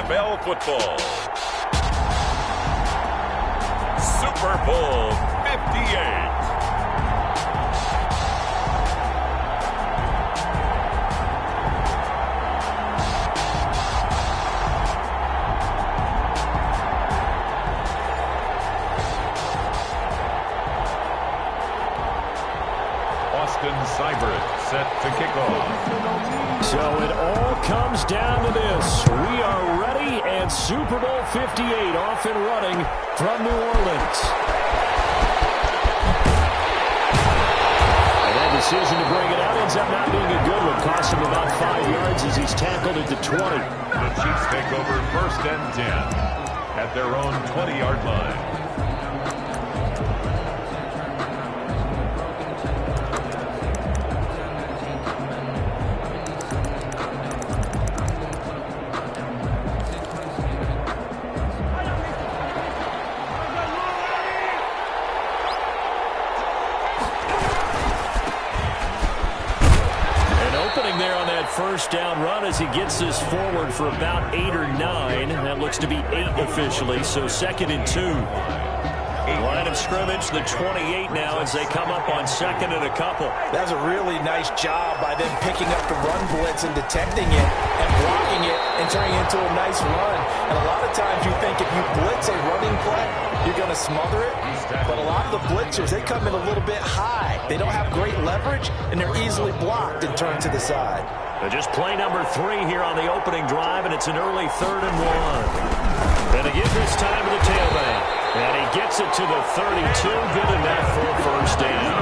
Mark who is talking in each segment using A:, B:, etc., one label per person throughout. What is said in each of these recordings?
A: NFL football. Super Bowl 58. Cyber set to kick off.
B: So it all comes down to this. We are ready, and Super Bowl 58 off and running from New Orleans. And that decision to bring it out ends up not being a good one. Cost him about 5 yards as he's tackled at the 20.
A: The Chiefs take over 1st and 10 at their own 20-yard line.
B: First down run as he gets this forward for about 8 or 9. That looks to be 8 officially, so 2nd and 2. Line of scrimmage, the 28 now as they come up on 2nd and a couple.
C: That's a really nice job by them picking up the run blitz and detecting it and blocking it and turning it into a nice run. And a lot of times you think if you blitz a running play, you're going to smother it. But a lot of the blitzers, they come in a little bit high. They don't have great leverage, and they're easily blocked and turned to the side.
B: Just play number 3 here on the opening drive, and it's an early 3rd and 1. And again this time to the tailback. And he gets it to the 32. Good enough for a first down.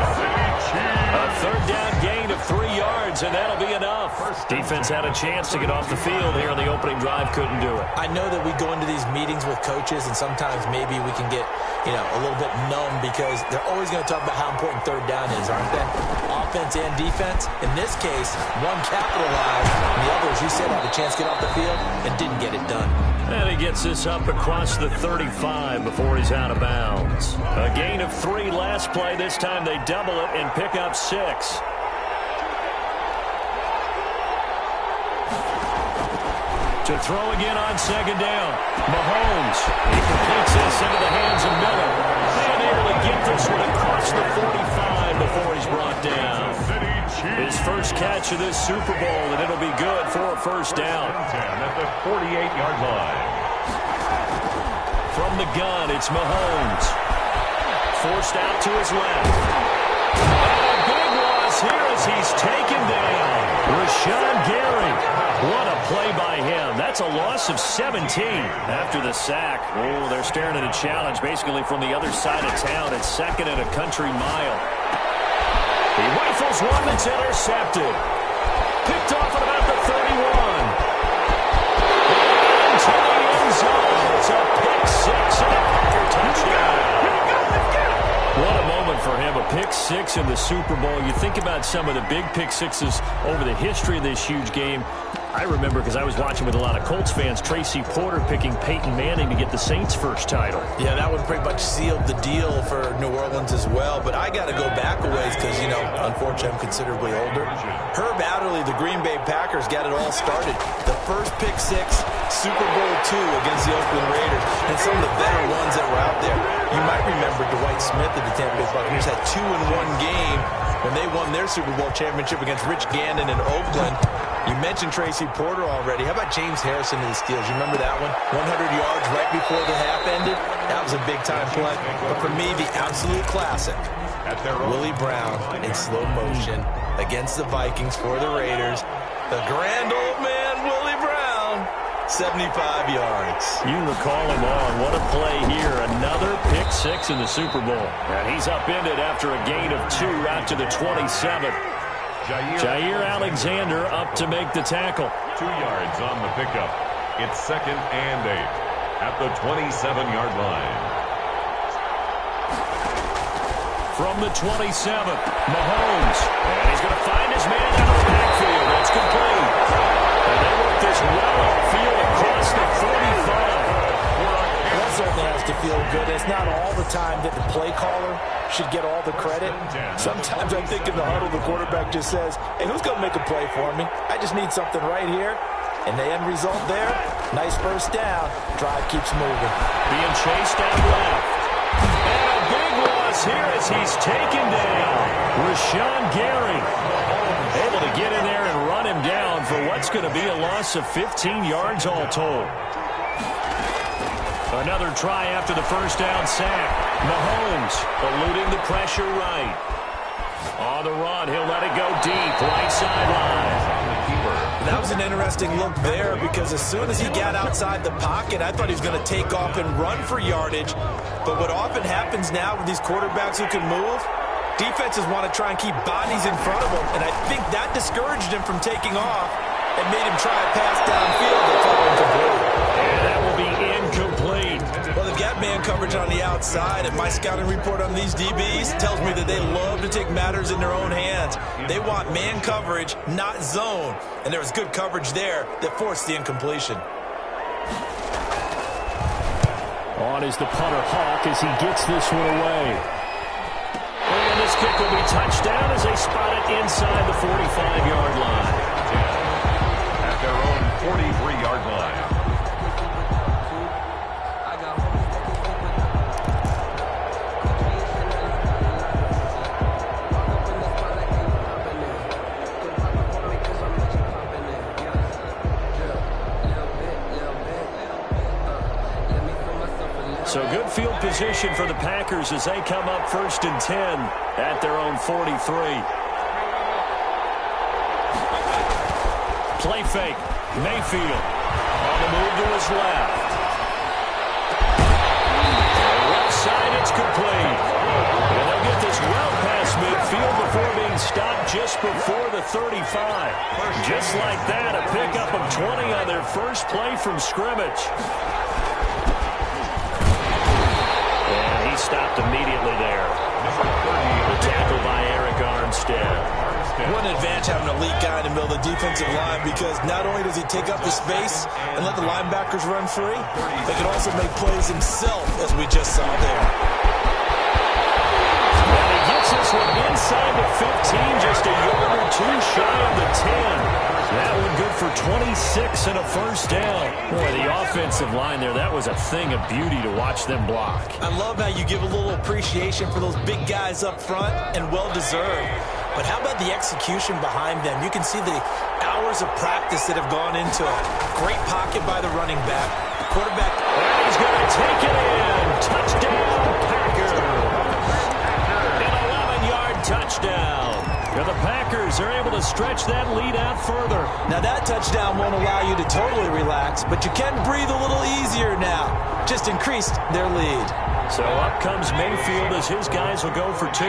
B: A 3rd down gain of 3 yards, and that'll be enough. Defense had a chance to get off the field here on the opening drive. Couldn't do it.
C: I know that we go into these meetings with coaches, and sometimes maybe we can get, a little bit numb because they're always going to talk about how important 3rd down is, aren't they? Offense and defense. In this case, one capitalized, and the other, as you said, had a chance to get off the field and didn't get it done.
B: And he gets this up across the 35 before he's out of bounds. A gain of 3 last play. This time they double it and pick up 6. To throw again on 2nd down. Mahomes. He completes this into the hands of Miller. They nearly get this one across the 45 before he's brought down. His first catch of this Super Bowl, and it'll be good for a first down.
A: At the 48-yard line.
B: From the gun, it's Mahomes. Forced out to his left. And a big loss here as he's taken down. Rashawn Gary. What a play by him. That's a loss of 17 after the sack. Oh, they're staring at a challenge basically from the other side of town. It's 2nd and a country mile. He rifles one that's intercepted. Picked off at about the 31. Into the end zone. It's a pick 6 and a Packer touchdown. What a moment for him. A pick 6 in the Super Bowl. You think about some of the big pick 6s over the history of this huge game. I remember because I was watching with a lot of Colts fans, Tracy Porter picking Peyton Manning to get the Saints' first title.
C: Yeah, that one pretty much sealed the deal for New Orleans as well. But I got to go back a ways because, unfortunately I'm considerably older. Herb Adderley, the Green Bay Packers, got it all started. The first pick 6, Super Bowl II against the Oakland Raiders, and some of the better ones that were out there. You might remember Dwight Smith of the Tampa Bay Buccaneers had 2 in one game when they won their Super Bowl championship against Rich Gannon in Oakland. You mentioned Tracy Porter already. How about James Harrison of the Steelers? You remember that one? 100 yards right before the half ended. That was a big-time play. But for me, the absolute classic, Willie Brown in slow motion against the Vikings for the Raiders. The grand old man, Willie Brown, 75 yards.
B: You recall him on. What a play here. Another pick 6 in the Super Bowl. And he's upended after a gain of 2 out to the 27th. Jair Alexander up to make the tackle.
A: 2 yards on the pickup. It's 2nd and 8 at the 27-yard line.
B: From the 27th, Mahomes. And he's going to find his man out of the backfield. That's complete. And they work this well upfield across the 45.
C: That certainly has to feel good. It's not all the time that the play caller should get all the credit. Sometimes I think in the huddle, the quarterback just says, hey, who's going to make a play for me? I just need something right here. And the end result there, nice first down. Drive keeps moving.
B: Being chased out left. And a big loss here as he's taken down. Rashawn Gary able to get in there and run him down for what's going to be a loss of 15 yards all told. Another try after the first down sack. Mahomes eluding the pressure right. On the run, he'll let it go deep, right sideline.
C: That was an interesting look there because as soon as he got outside the pocket, I thought he was going to take off and run for yardage. But what often happens now with these quarterbacks who can move, defenses want to try and keep bodies in front of them, and I think that discouraged him from taking off and made him try a pass downfield that fell incomplete.
B: And that will be incomplete.
C: Well, they've got man coverage on the outside, and my scouting report on these DBs tells me that they love to take matters in their own hands. They want man coverage, not zone, and there was good coverage there that forced the incompletion.
B: On is the punter Hawk as he gets this one away. And this kick will be touchdown as they spot it inside the 45-yard line.
A: At their own 43-yard line.
B: So good field position for the Packers as they come up 1st and 10 at their own 43. Play fake. Mayfield on the move to his left. Left side, it's complete. And they'll get this well past midfield before being stopped just before the 35. Just like that, a pickup of 20 on their first play from scrimmage. He stopped immediately there. The tackle by Eric Armstead.
C: What an advantage having an elite guy in the middle of the defensive line because not only does he take up the space and let the linebackers run free, but he can also make plays himself, as we just saw there.
B: And he gets this one inside the 15, just a yard or two shy of the 10. That one good for 26 and a first down. Boy, the offensive line there, that was a thing of beauty to watch them block.
C: I love how you give a little appreciation for those big guys up front, and well-deserved. But how about the execution behind them? You can see the hours of practice that have gone into it. Great pocket by the running back. Quarterback.
B: And he's going to take it in. Touchdown, Packers. An 11-yard touchdown. And the Packers are able to stretch that lead out further.
C: Now that touchdown won't allow you to totally relax, but you can breathe a little easier now. Just increased their lead.
B: So up comes Mayfield as his guys will go for 2.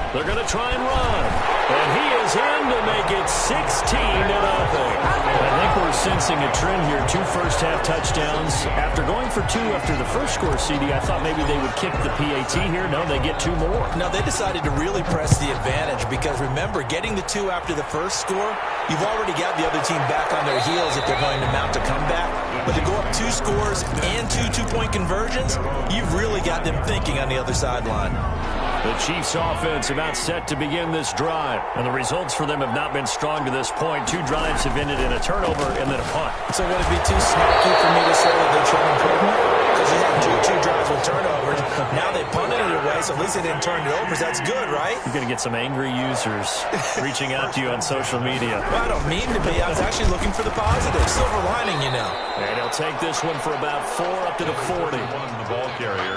B: They're going to try and run. And he is in to make it 16-0. I think we're sensing a trend here. 2 first-half touchdowns. After going for 2 after the first score, CD, I thought maybe they would kick the PAT here. No, they get 2 more.
C: No, they decided to really press the advantage because, remember, getting the 2 after the first score, you've already got the other team back on their heels if they're going to mount a comeback. But to go up 2 scores and 2 two-point conversions, you've really got them thinking on the other sideline.
B: The Chiefs' offense about set to begin this drive. And the results for them have not been strong to this point. 2 drives have ended in a turnover and then a punt.
C: So would it be too snarky for me to say that they're showing improvement? Because they had two drives with turnovers. Now they punted it away, so at least they didn't turn it over. So that's good, right?
B: You're going to get some angry users reaching out to you on social media.
C: Well, I don't mean to be. I was actually looking for the positive. Silver lining, you know.
B: And he'll take this one for about 4 up to the 40.
A: The ball carrier.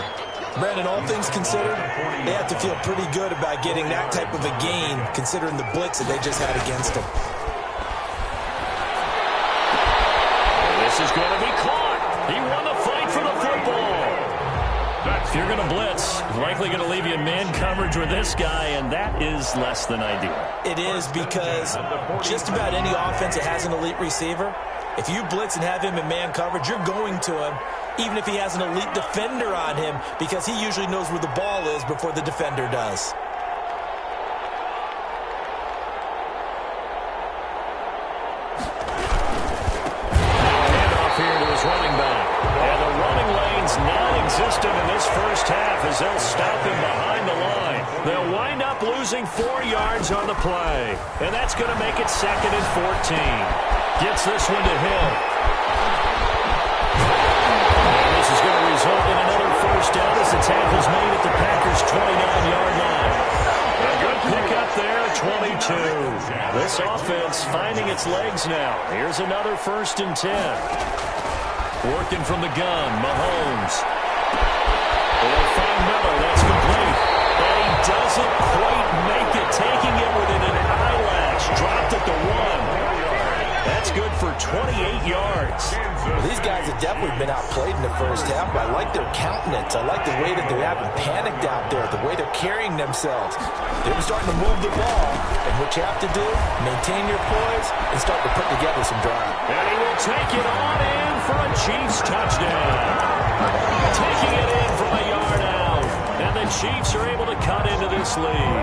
C: Brandon, all things considered, they have to feel pretty good about getting that type of a gain, considering the blitz that they just had against them.
B: This is going to be caught. He won the fight for the football. If you're going to blitz, likely going to leave you in man coverage with this guy, and that is less than ideal.
C: It is because just about any offense that has an elite receiver, if you blitz and have him in man coverage, you're going to him, even if he has an elite defender on him, because he usually knows where the ball is before the defender does.
B: Handoff here to his running back. And the running lane's non-existent in this first half as they'll stop him behind the line. They'll wind up losing 4 yards on the play. And that's going to make it 2nd and 14. Gets this one to Hill. And this is going to result in another first down as the tackle's made at the Packers' 29-yard line. A good pickup there, 22. This offense finding its legs now. Here's another 1st and 10. Working from the gun, Mahomes. They'll find Miller, that's complete. And he doesn't quite make it, taking it within an eyelash. Dropped at the 1. That's good for 28 yards.
C: Well, these guys have definitely been outplayed in the first half, but I like their countenance. I like the way that they haven't panicked out there, the way they're carrying themselves. They were starting to move the ball, and what you have to do, maintain your poise and start to put together some drive.
B: And he will take it on in for a Chiefs touchdown. Taking it in from a yard out, and the Chiefs are able to cut into this lead.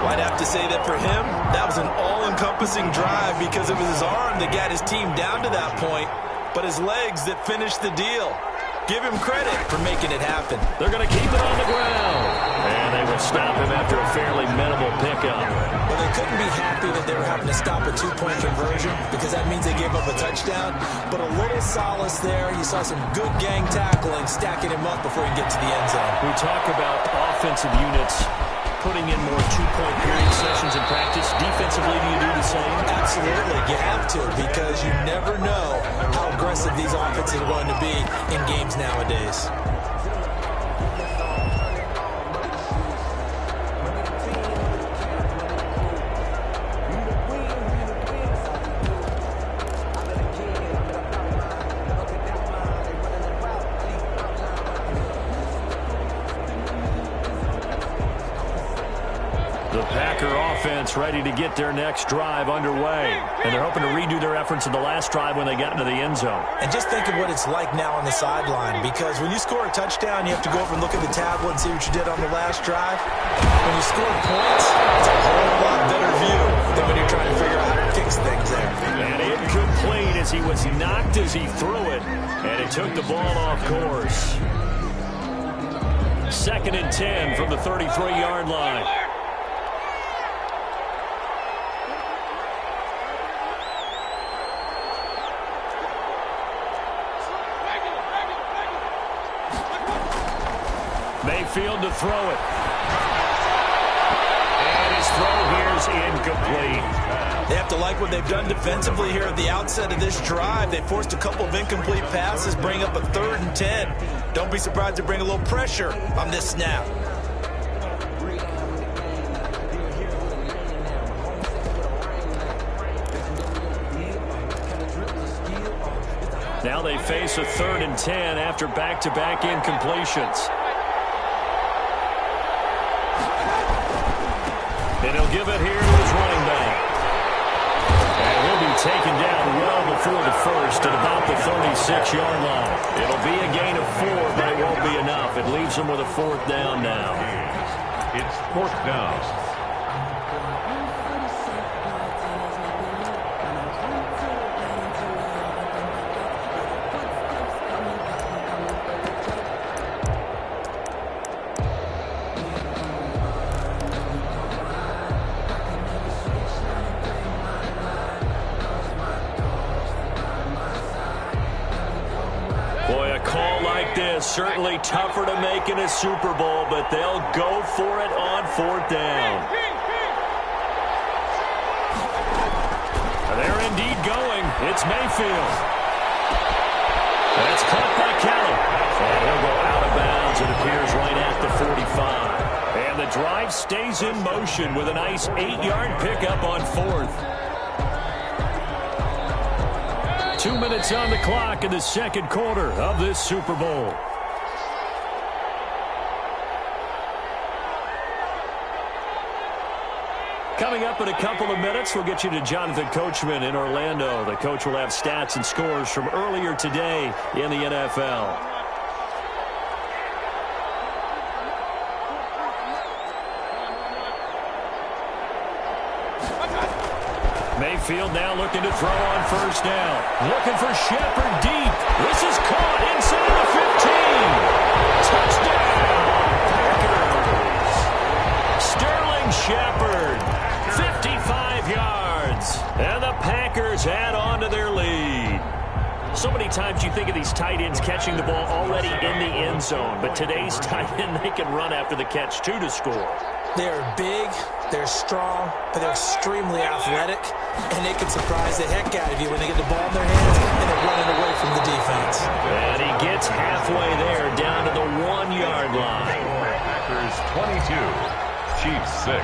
C: Well, I'd have to say that for him, that was an all-encompassing drive because it was his arm that got his team down to that point, but his legs that finished the deal. Give him credit for making it happen.
B: They're going to keep it on the ground. And they would stop him after a fairly minimal pickup.
C: Well, they couldn't be happy that they were having to stop a 2-point conversion because that means they gave up a touchdown. But a little solace there. You saw some good gang tackling, stacking him up before he can get to the end zone.
B: We talk about offensive units putting in more 2-point period sessions in practice. Defensively, do you do the same?
C: Absolutely. You have to because you never know how aggressive these offenses are going to be in games nowadays.
B: The Packer offense ready to get their next drive underway. And they're hoping to redo their efforts in the last drive when they got into the end zone.
C: And just think of what it's like now on the sideline, because when you score a touchdown, you have to go over and look at the tablet and see what you did on the last drive. When you score points, it's a whole lot better view than when you're trying to figure out how to fix things there.
B: And incomplete as he was knocked as he threw it. And it took the ball off course. 2nd and 10 from the 33-yard line. Mayfield to throw it. And his throw here is incomplete.
C: They have to like what they've done defensively here at the outset of this drive. They forced a couple of incomplete passes, bring up a 3rd and 10. Don't be surprised to bring a little pressure on this snap.
B: Now they face a 3rd and 10 after back-to-back incompletions. And he'll give it here to his running back. And he'll be taken down well before the first at about the 36-yard line. It'll be a gain of 4, but it won't be enough. It leaves them with a 4th down now.
A: It's 4th down.
B: Certainly tougher to make in a Super Bowl, but they'll go for it on 4th down. They're indeed going. It's Mayfield. That's caught by Kelly. And he'll go out of bounds, it appears, right at the 45. And the drive stays in motion with a nice 8-yard pickup on 4th. 2 minutes on the clock in the 2nd quarter of this Super Bowl. Coming up in a couple of minutes, we'll get you to Jonathan Coachman in Orlando. The coach will have stats and scores from earlier today in the NFL. Mayfield now looking to throw on 1st down. Looking for Shepard deep. This is caught inside the 15. Touchdown, Packers. times you think of these tight ends catching the ball already in the end zone, but today's tight end, they can run after the catch, too, to score.
C: They're big, they're strong, but they're extremely athletic, and they can surprise the heck out of you when they get the ball in their hands and they're running away from the defense.
B: And he gets halfway there, down to the 1-yard line.
A: Packers 22, Chiefs 6.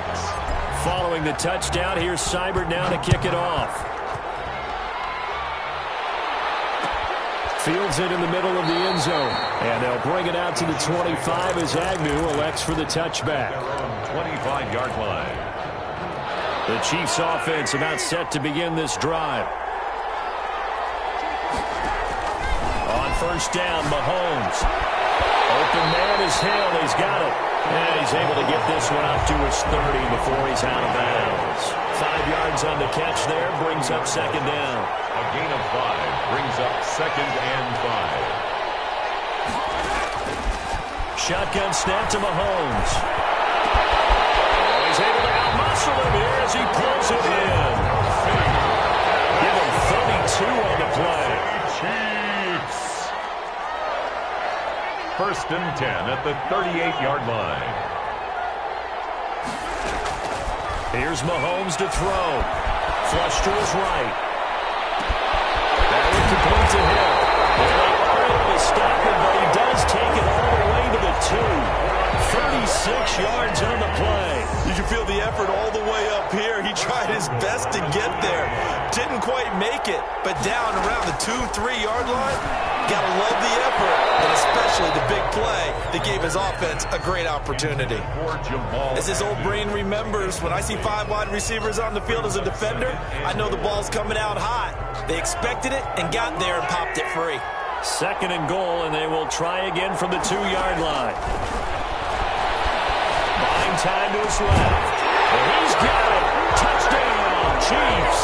B: Following the touchdown, here's Seibert now to kick it off. Fields it in the middle of the end zone. And they'll bring it out to the 25 as Agnew elects for the touchback.
A: 25-yard line.
B: The Chiefs offense about set to begin this drive. On first down, Mahomes. Open man is Hill. He's got it. And he's able to get this one up to his 30 before he's out of bounds. 5 yards on the catch there, brings up second down.
A: A gain of 5 brings up second and 5.
B: Shotgun snap to Mahomes. Oh, he's able to outmuscle him here as he pulls it in. Give him 32 on the play.
A: Chiefs. First and 10 at the 38-yard line.
B: Here's Mahomes to throw. Flush to his right. That one complete to him. They are able to stop him, but he does take it all the way to the 2. 36 yards on the play.
C: You can feel the effort all the way up here. He tried his best to get there. Didn't quite make it, but down around the 2-3-yard line, gotta love the effort, and especially the big play that gave his offense a great opportunity. As his old brain remembers, when I see 5 wide receivers on the field as a defender, I know the ball's coming out hot. They expected it and got there and popped it free.
B: Second and goal, and they will try again from the 2-yard line. Buying time to his left. And he's got it. Touchdown, Chiefs.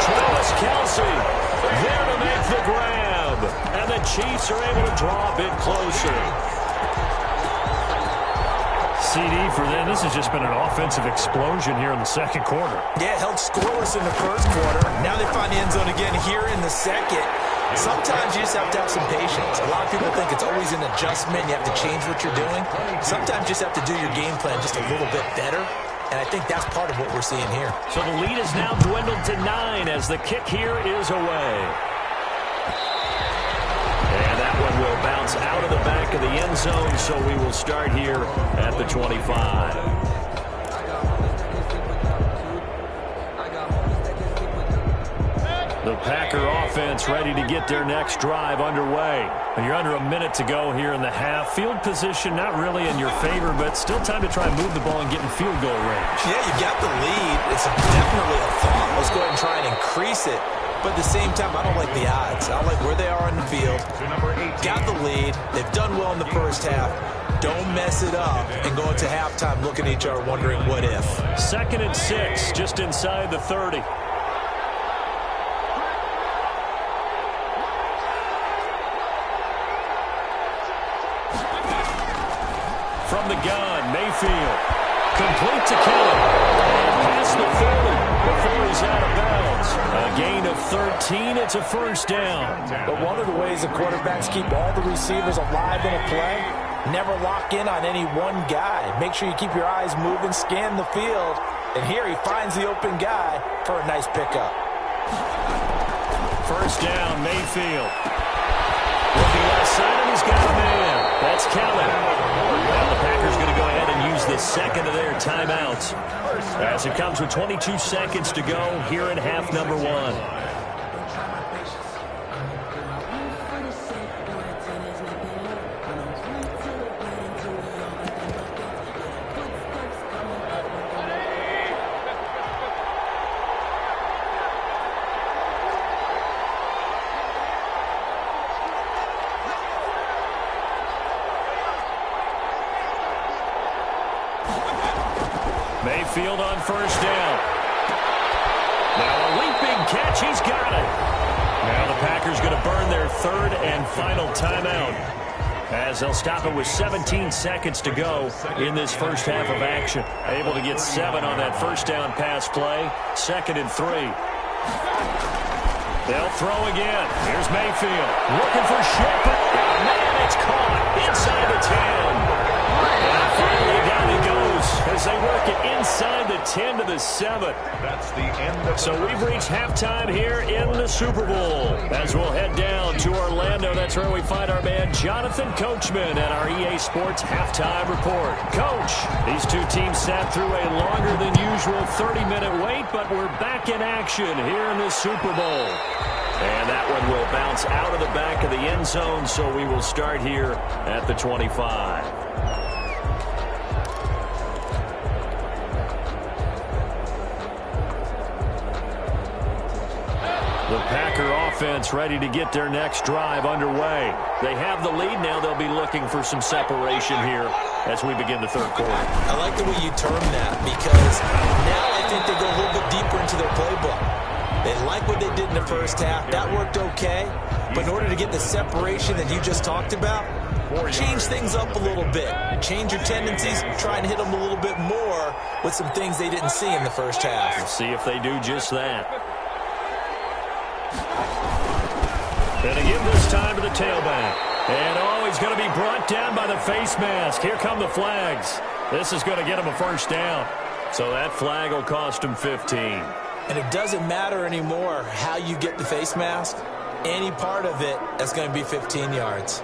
B: Travis Kelce there to make the grab. And the Chiefs are able to draw a bit closer. CD for them. This has just been an offensive explosion here in the second quarter.
C: Yeah, held scoreless in the first quarter. Now they find the end zone again here in the second. Sometimes you just have to have some patience. A lot of people think it's always an adjustment. You have to change what you're doing. Sometimes you just have to do your game plan just a little bit better. And I think that's part of what we're seeing here.
B: So the lead is now dwindled to 9 as the kick here is away. And that one will bounce out of the back of the end zone, so we will start here at the 25. The Packer offense ready to get their next drive underway. And you're under a minute to go here in the half. Field position not really in your favor, but still time to try and move the ball and get in field goal range.
C: Yeah, you got the lead. It's definitely a thought. Let's go ahead and try and increase it. But at the same time, I don't like the odds. I don't like where they are on the field. Got the lead. They've done well in the first half. Don't mess it up and go into halftime looking at each other wondering what if.
B: 2nd and 6, just inside the 30. From the gun, Mayfield. Complete to Kelly. Past the 40 before he's out of bounds. A gain of 13. It's a first down.
C: But one of the ways the quarterbacks keep all the receivers alive in a play, never lock in on any one guy. Make sure you keep your eyes moving, scan the field. And here he finds the open guy for a nice pickup.
B: First down, Mayfield. Looking left side, and he's got a man. That's Kelly. Now the Packers going to go ahead and use the second of their timeouts as it comes with 22 seconds to go here in half number 1. Mayfield on first down. Now a leaping catch. He's got it. Now the Packers going to burn their third and final timeout as they'll stop it with 17 seconds to go in this first half of action. Able to get 7 on that first down pass play. 2nd and 3. They'll throw again. Here's Mayfield. Looking for Shepard. Man, it's caught inside the 10. And finally down he goes as they work it inside the 10 to the 7.
A: That's the end of
B: So we've reached halftime here in the Super Bowl. As we'll head down to Orlando, that's where we find our man Jonathan Coachman at our EA Sports Halftime Report. Coach, these two teams sat through a longer than usual 30-minute wait, but we're back in action here in the Super Bowl. And that one will bounce out of the back of the end zone, so we will start here at the 25. The Packer offense ready to get their next drive underway. They have the lead now. They'll be looking for some separation here as we begin the third quarter.
C: I like the way you term that because now I think they go a little bit deeper into their playbook. They like what they did in the first half. That worked okay. But in order to get the separation that you just talked about, change things up a little bit. Change your tendencies. Try and hit them a little bit more with some things they didn't see in the first half.
B: We'll see if they do just that. And again this time to the tailback. And oh, he's going to be brought down by the face mask. Here come the flags. This is going to get him a first down. So that flag will cost him 15.
C: And it doesn't matter anymore how you get the face mask. Any part of it, that's going to be 15 yards.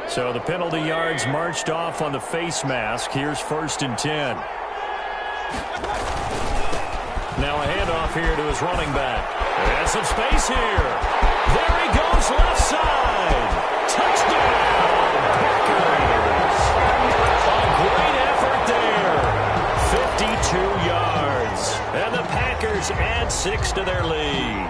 B: So the penalty yards marched off on the face mask. Here's 1st and 10. Now a handoff here to his running back. And some space here. There he goes, left side. Touchdown, Packers. A great effort there. 52 yards. And the Packers add 6 to their lead.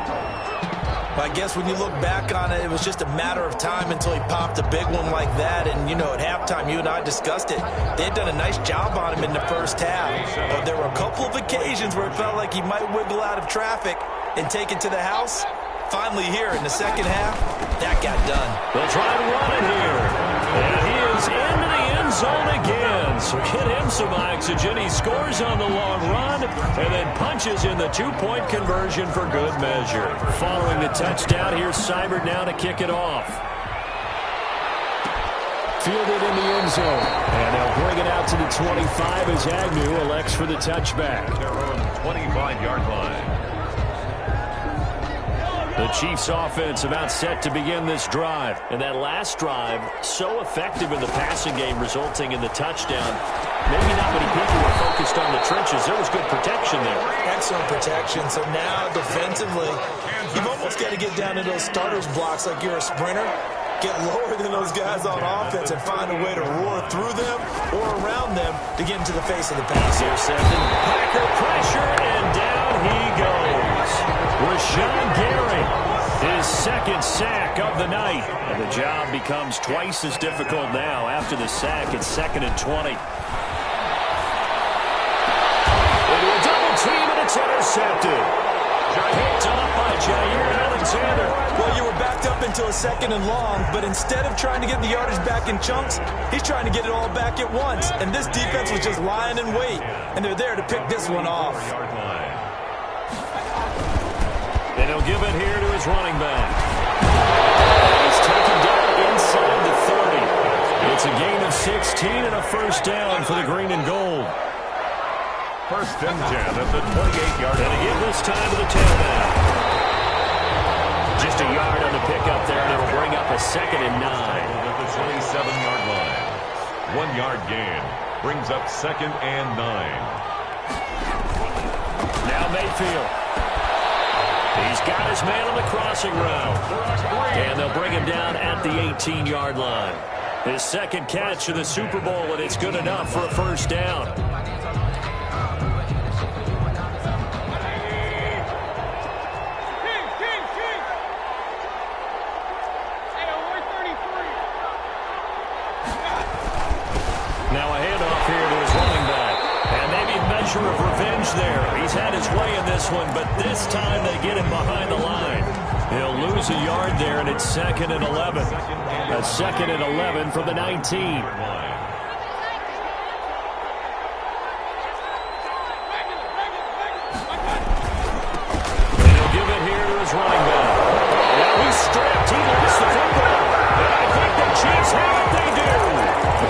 C: I guess when you look back on it, it was just a matter of time until he popped a big one like that. And, you know, at halftime, you and I discussed it. They had done a nice job on him in the first half. But there were a couple of occasions where it felt like he might wiggle out of traffic and take it to the house. Finally here in the second half, that got done.
B: They'll try to run it here. And he is into the end zone again. So get him some oxygen. He scores on the long run and then punches in the two-point conversion for good measure. Following the touchdown, here's Seibert now to kick it off. Fielded in the end zone. And they'll bring it out to the 25 as Agnew elects for the touchback.
A: their own 25-yard line.
B: The Chiefs offense about set to begin this drive. And that last drive, so effective in the passing game, resulting in the touchdown. Maybe not many people were focused on the trenches. There was good protection there.
C: Excellent protection. So now defensively, you've almost got to get down to those starters blocks like you're a sprinter. Get lower than those guys on offense and find a way to roar through them or around them to get into the face of the pass.
B: Intercepted. Packer pressure, and down he goes. Rashawn Gary, his second sack of the night. And the job becomes twice as difficult now after the sack. It's 2nd and 20. Into a double team, and it's intercepted. Picked up by Jair Alexander.
C: Well, you were backed up into a 2nd and long, but instead of trying to get the yardage back in chunks, he's trying to get it all back at once. And this defense was just lying in wait, and they're there to pick this one off.
B: And he'll give it here to his running back. He's taken down inside the 30. It's a gain of 16 and a first down for the green and gold.
A: 1st and 10 at the 28-yard line.
B: And again this time to the tailback. Just a yard on the pickup there, and it'll bring up a 2nd and 9.
A: At the 27-yard line. 1-yard gain brings up 2nd and 9.
B: Now Mayfield. He's got his man on the crossing route. And they'll bring him down at the 18-yard line. His second catch of the Super Bowl, and it's good enough for a first down. Of revenge there. He's had his way in this one, but this time they get him behind the line. He'll lose a yard there, and it's 2nd and 11. A 2nd and 11 from the 19. And he'll give it here to his Chiefs running back. Now he's stripped. He lost the football. And I think the Chiefs have it. They do.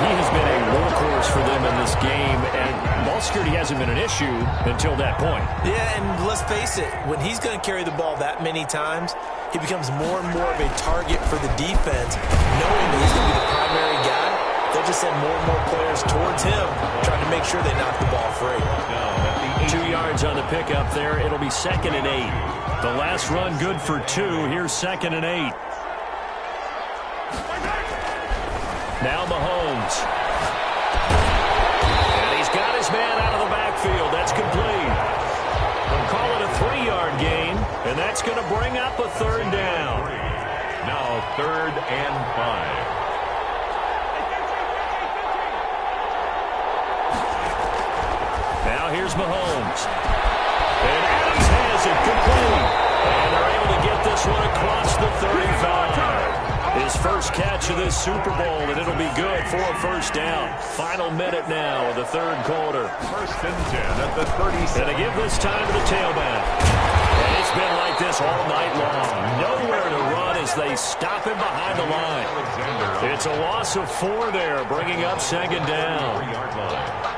B: He has been a workhorse for them in this game, and ball security hasn't been an issue until that point.
C: Yeah, and let's face it, when he's going to carry the ball that many times, he becomes more and more of a target for the defense, knowing that he's going to be the primary guy. They'll just send more and more players towards him, trying to make sure they knock the ball free.
B: 2 yards on the pickup there. It'll be 2nd and 8. The last run good for 2. Here's 2nd and 8. Now Mahomes. And he's got his man out of the backfield. That's complete. They'll call it a 3-yard gain, and that's going to bring up a 3rd down.
A: Now 3rd and 5.
B: Now here's Mahomes. And Adams has it complete. And they're able to get this one across the 35. His first catch of this Super Bowl, and it'll be good for a 1st down. Final minute now of the 3rd quarter.
A: 1st and 10 at the 37.
B: And they give this time to the tailback. And it's been like this all night long. Nowhere to run as they stop him behind the line. It's a loss of 4 there, bringing up 2nd down.
A: 3-yard line.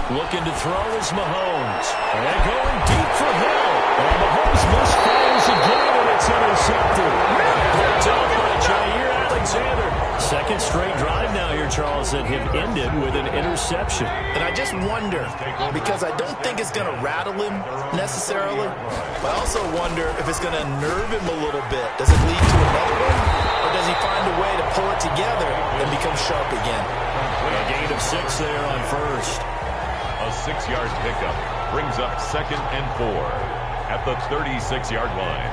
B: Looking to throw is Mahomes. And going deep for Hill. And Mahomes misfires again, and it's intercepted. Picked up by Jair Alexander. 2nd straight drive now here, Charles, that have ended with an interception.
C: And I just wonder, because I don't think it's going to rattle him necessarily, but I also wonder if it's going to nerve him a little bit. Does it lead to another one? Or does he find a way to pull it together and become sharp again?
B: A gain of 6 there on 1st.
A: A 6-yard pickup brings up 2nd and 4 at the 36-yard line.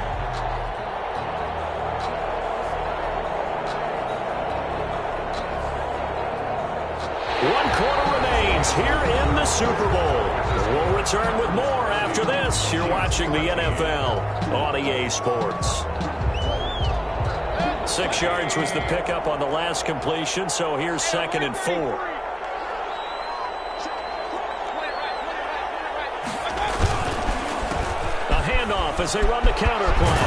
B: One quarter remains here in the Super Bowl. We'll return with more after this. You're watching the NFL on EA Sports. 6 yards was the pickup on the last completion, so here's 2nd and 4. As they run the counter play.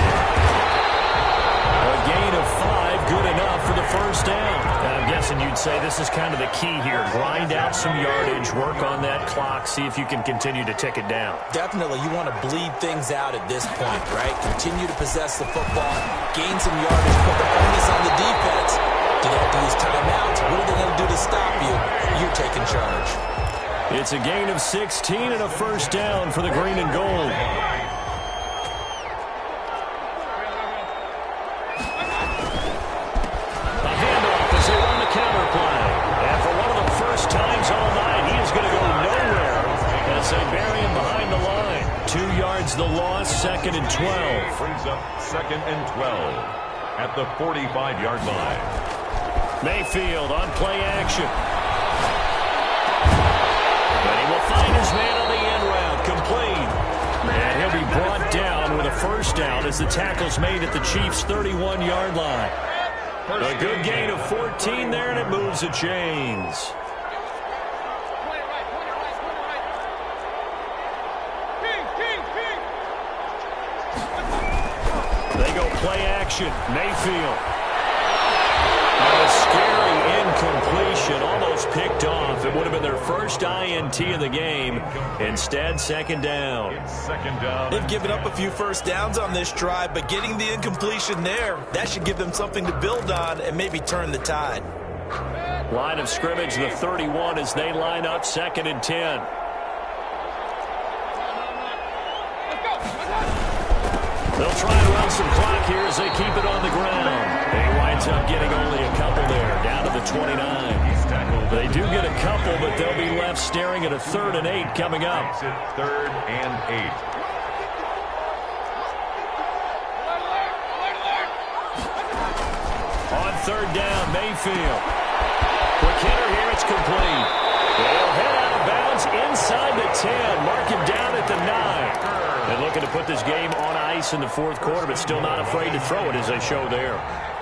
B: A gain of 5, good enough for the 1st down. I'm guessing you'd say this is kind of the key here. Grind out some yardage, work on that clock, see if you can continue to tick it down.
C: Definitely, you want to bleed things out at this point, right? Continue to possess the football, gain some yardage, put the onus on the defense. Do they have to use timeouts? What are they going to do to stop you? You're taking charge.
B: It's a gain of 16 and a 1st down for the green and gold. Times all night. He is going to go nowhere as they bury him behind the line. 2 yards the loss, 2nd and 12.
A: Brings up 2nd and 12 at the 45-yard line.
B: Mayfield on play action. And he will find his man on the end route, complete. And he'll be brought down with a 1st down as the tackle's made at the Chiefs' 31-yard line. A good gain of 14 there, and it moves the chains. They go play action. Mayfield. A scary incompletion. Almost picked off. It would have been their first INT of the game. Instead, 2nd down.
A: It's 2nd down.
C: They've given up a few 1st downs on this drive, but getting the incompletion there, that should give them something to build on and maybe turn the tide.
B: Line of scrimmage, the 31 as they line up 2nd and 10. They'll try and run some clock here as they keep it on the ground. He winds up getting only a couple there, down to the 29. They do get a couple, but they'll be left staring at a 3rd and 8 coming up.
A: Makes it 3rd and 8.
B: On 3rd down, Mayfield. Quick hitter here, it's complete. They'll head out of bounds inside the 10. Mark him down at the 9. And looking to put this game on ice in the 4th quarter, but still not afraid to throw it as they show there.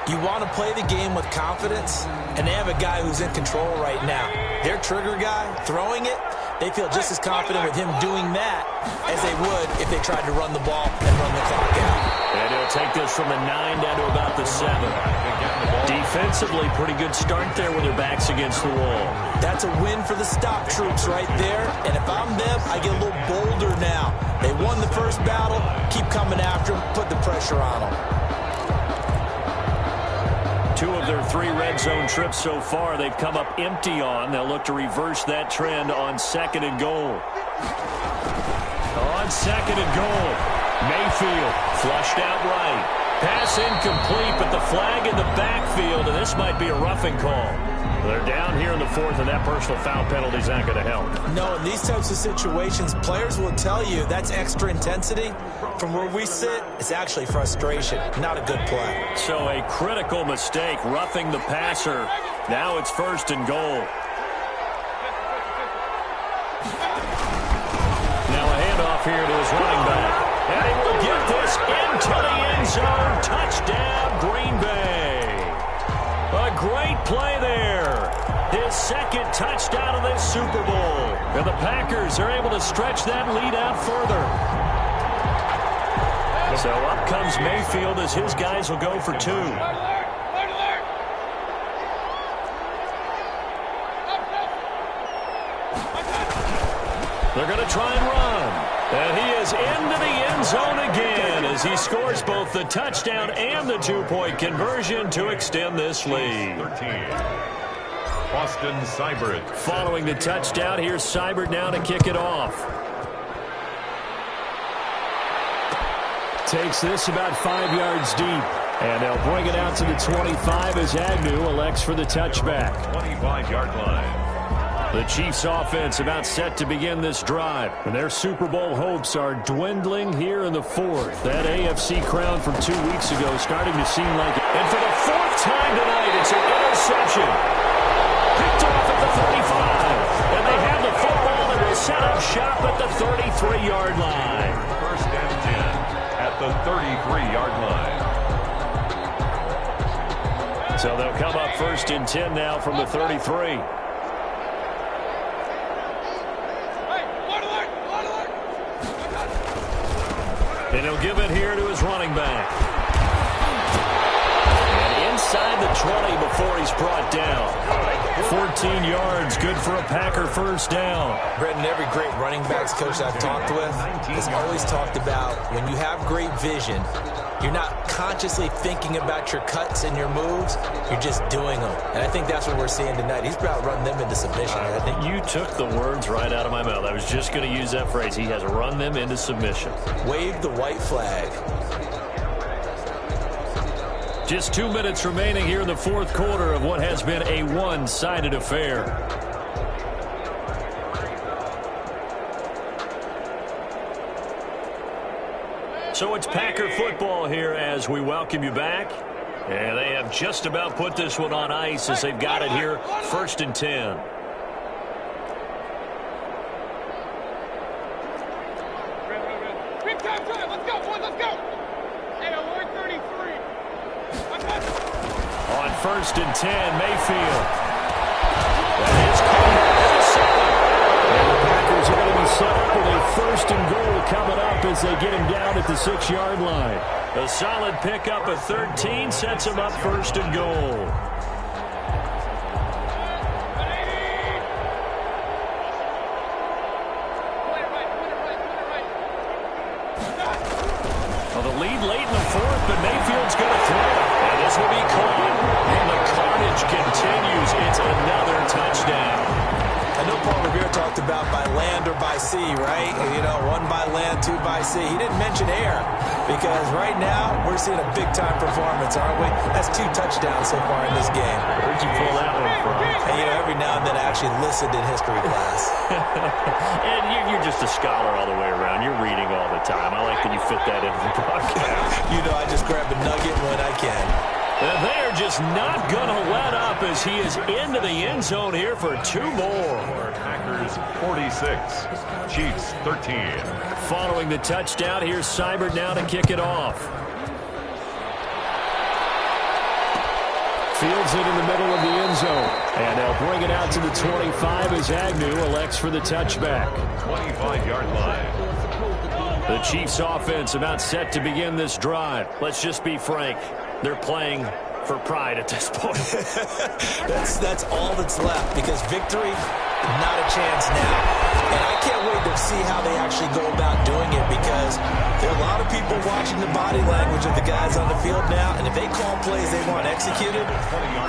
C: You want to play the game with confidence, and they have a guy who's in control right now. Their trigger guy, throwing it, they feel just as confident with him doing that as they would if they tried to run the ball and run the clock out.
B: And he'll take this from the 9 down to about the 7. Defensively, pretty good start there with their backs against the wall.
C: That's a win for the stop troops right there. And if I'm them, I get a little bolder now. They won the first battle. Keep coming after them. Put the pressure on them.
B: 2 of their 3 red zone trips so far they've come up empty on. They'll look to reverse that trend on 2nd and goal. On 2nd and goal, Mayfield flushed out right. Pass incomplete, but the flag in the backfield, and this might be a roughing call. They're down here in the 4th, and that personal foul penalty is not going to help.
C: No, in these types of situations, players will tell you that's extra intensity. From where we sit, it's actually frustration, not a good play.
B: So a critical mistake, roughing the passer. Now it's 1st and goal. Now a handoff here to his running back. And he will get this into the end zone. Touchdown, Green Bay. A great play there. His 2nd touchdown of this Super Bowl. And the Packers are able to stretch that lead out further. So up comes Mayfield as his guys will go for 2. They're going to try and run. And he is into the end zone again as he scores both the touchdown and the 2-point conversion to extend this lead.
A: 13. Austin Seibert.
B: Following the touchdown, here's Seibert now to kick it off. Takes this about 5 yards deep. And they'll bring it out to the 25 as Agnew elects for the touchback.
A: 25-yard line.
B: The Chiefs offense about set to begin this drive. And their Super Bowl hopes are dwindling here in the 4th. That AFC crown from 2 weeks ago starting to seem like it. And for the 4th time tonight, it's an interception. Picked off at the 35. And they have the football and will set up shop at the 33-yard line.
A: 1st and 10 at the 33-yard line.
B: So they'll come up 1st and 10 now from the 33. And he'll give it here to his running back. And inside the 20 before he's brought down. 14 yards, good for a Packer 1st down.
C: Brendan, every great running backs coach I've talked with has always talked about when you have great vision, you're not consciously thinking about your cuts and your moves. You're just doing them. And I think that's what we're seeing tonight. He's about running them into submission. I think
B: you took the words right out of my mouth. I was just going to use that phrase. He has run them into submission.
C: Wave the white flag.
B: Just 2 minutes remaining here in the 4th quarter of what has been a one-sided affair. So it's Packer football here as we welcome you back. And they have just about put this one on ice as they've got it here, 1st and 10.
D: Big time, let's go, boys, let's go. Hey, we're 33.
B: On 1st and 10, Mayfield. That is caught. And the Packers are going to be set up with a 1st and goal coming up as they get him down at the 6-yard line. A solid pickup of 13 sets him up 1st and goal. Well, the lead late in the 4th, but Mayfield's going to throw it. And this will be caught. And the carnage continues. It's another touchdown.
C: I know Paul Revere talked about by land or by sea, right? You know, 1 by land, 2 by sea. He didn't mention air because right now we're seeing a big-time performance, aren't we? That's 2 touchdowns so far in this game.
B: Where'd you pull that one from?
C: And, you know, every now and then I actually listened in history class.
B: And you're just a scholar all the way around. You're reading all the time. I like that you fit that into the broadcast.
C: You know, I just grab a nugget when I can.
B: And they are just not going to let up as he is into the end zone here for 2 more.
A: Packers 46, Chiefs 13.
B: Following the touchdown, here's Seibert now to kick it off. Fields it in the middle of the end zone. And they'll bring it out to the 25 as Agnew elects for the touchback.
A: 25-yard line.
B: The Chiefs offense about set to begin this drive. Let's just be frank. They're playing for pride at this point.
C: that's all that's left, because victory, not a chance now. And I can't wait to see how they actually go about doing it, because there are a lot of people watching the body language of the guys on the field now, and if they call plays they want executed,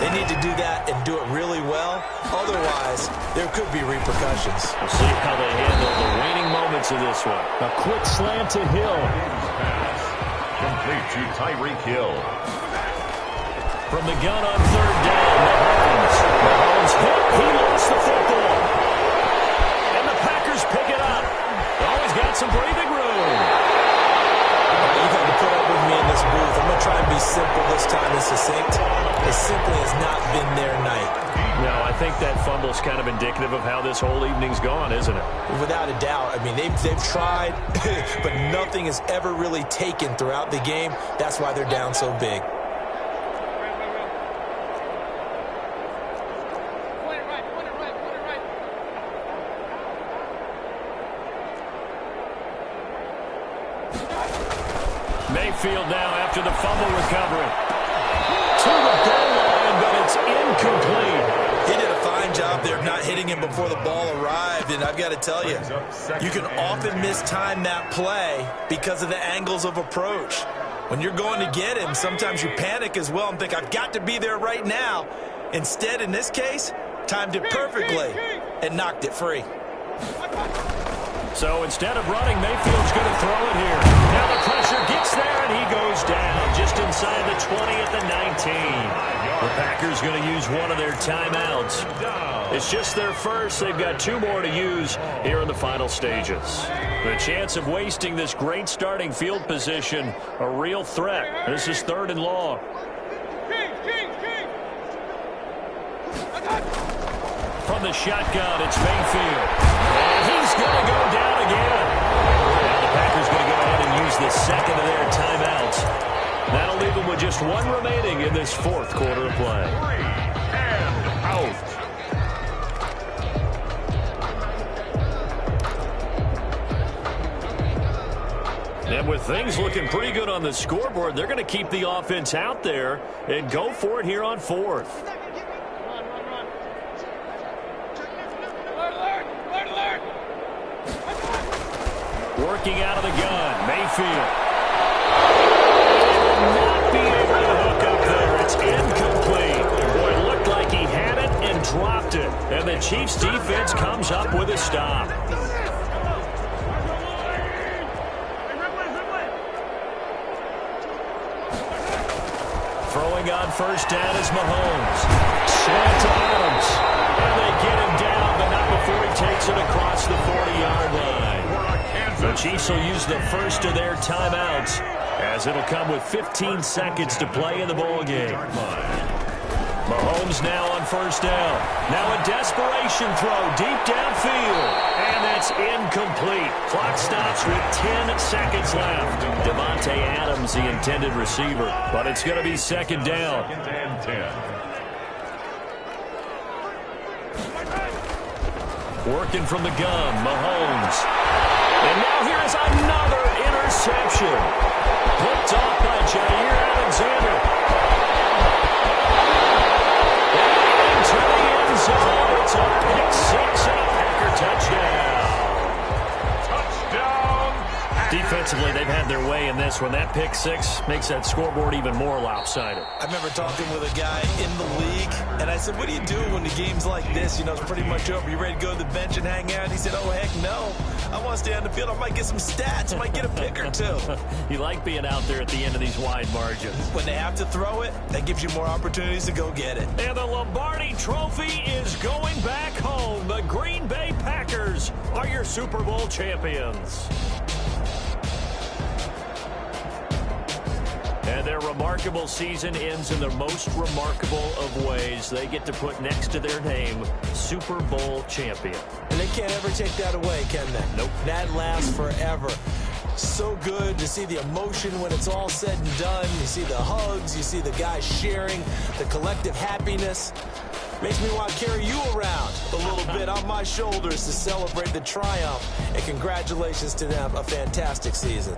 C: they need to do that and do it really well. Otherwise, there could be repercussions.
B: We'll see how they handle the waning moments of this one. A quick slant to Hill.
A: Complete to Tyreek Hill.
B: From the gun on third down, Mahomes hit. He lost the football. And the Packers pick it up. Always got some breathing room.
C: You got to put up with me in this booth. I'm going to try and be simple this time and succinct. It simply has not been their night.
B: No, I think that fumble's kind of indicative of how this whole evening's gone, isn't it?
C: Without a doubt. I mean, they've tried, but nothing has ever really taken throughout the game. That's why they're down so big.
B: Mayfield now after the fumble recovery. To the goal line, but it's incomplete.
C: He did a fine job there of not hitting him before the ball arrived, and I've got to tell you, you can often mistime that play because of the angles of approach. When you're going to get him, sometimes you panic as well and think, I've got to be there right now. Instead, in this case, timed it perfectly and knocked it free.
B: So instead of running, Mayfield's going to throw it here. Now the pressure gets there, and he goes down just inside the 20 at the 19. The Packers going to use one of their timeouts. It's just their first. They've got two more to use here in the final stages. The chance of wasting this great starting field position, a real threat. This is 3rd and long. From the shotgun, it's Mayfield. And he's going to go down again. Now the Packers going to go ahead and use the second of their timeouts. That'll leave them with just one remaining in this 4th quarter of play.
A: 3 and out.
B: And with things looking pretty good on the scoreboard, they're going to keep the offense out there and go for it here on 4th. Working out of the gun, Mayfield. Will not be able to hook up there. It's incomplete. Boy, it looked like he had it and dropped it. And the Chiefs defense comes up with a stop. Throwing on first down is Mahomes. Slant to Adams. And they get him down, but not before he takes it across the 40-yard line. The Chiefs will use the first of their timeouts, as it'll come with 15 seconds to play in the ballgame. Mahomes now on first down. Now a desperation throw deep downfield. And that's incomplete. Clock stops with 10 seconds left. Devontae Adams, the intended receiver. But it's going to be 2nd down.
A: 2nd and 10.
B: Working from the gun, Mahomes. And now here is another interception. Picked off by Jair Alexander. And into the end zone. It's a pick 6 and a Packer touchdown.
A: Touchdown.
B: Defensively, they've had their way in this one. That pick 6 makes that scoreboard even more lopsided.
C: I remember talking with a guy in the league, and I said, what do you do when the game's like this? You know, it's pretty much over. You ready to go to the bench and hang out? He said, oh, heck no. I want to stay on the field. I might get some stats. I might get a pick or two.
B: You like being out there at the end of these wide margins.
C: When they have to throw it, that gives you more opportunities to go get it.
B: And the Lombardi Trophy is going back home. The Green Bay Packers are your Super Bowl champions. And their remarkable season ends in the most remarkable of ways. They get to put next to their name, Super Bowl champion.
C: And they can't ever take that away, can they?
B: Nope.
C: That lasts forever. So good to see the emotion when it's all said and done. You see the hugs, you see the guys sharing, the collective happiness. Makes me want to carry you around a little bit on my shoulders to celebrate the triumph. And congratulations to them, a fantastic season.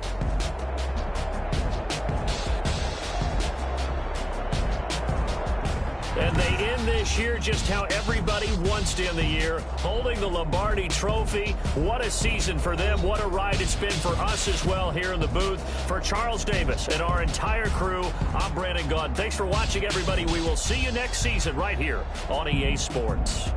B: And they end this year just how everybody wants to end the year, holding the Lombardi Trophy. What a season for them. What a ride it's been for us as well here in the booth. For Charles Davis and our entire crew, I'm Brandon Gaudin. Thanks for watching, everybody. We will see you next season right here on EA Sports.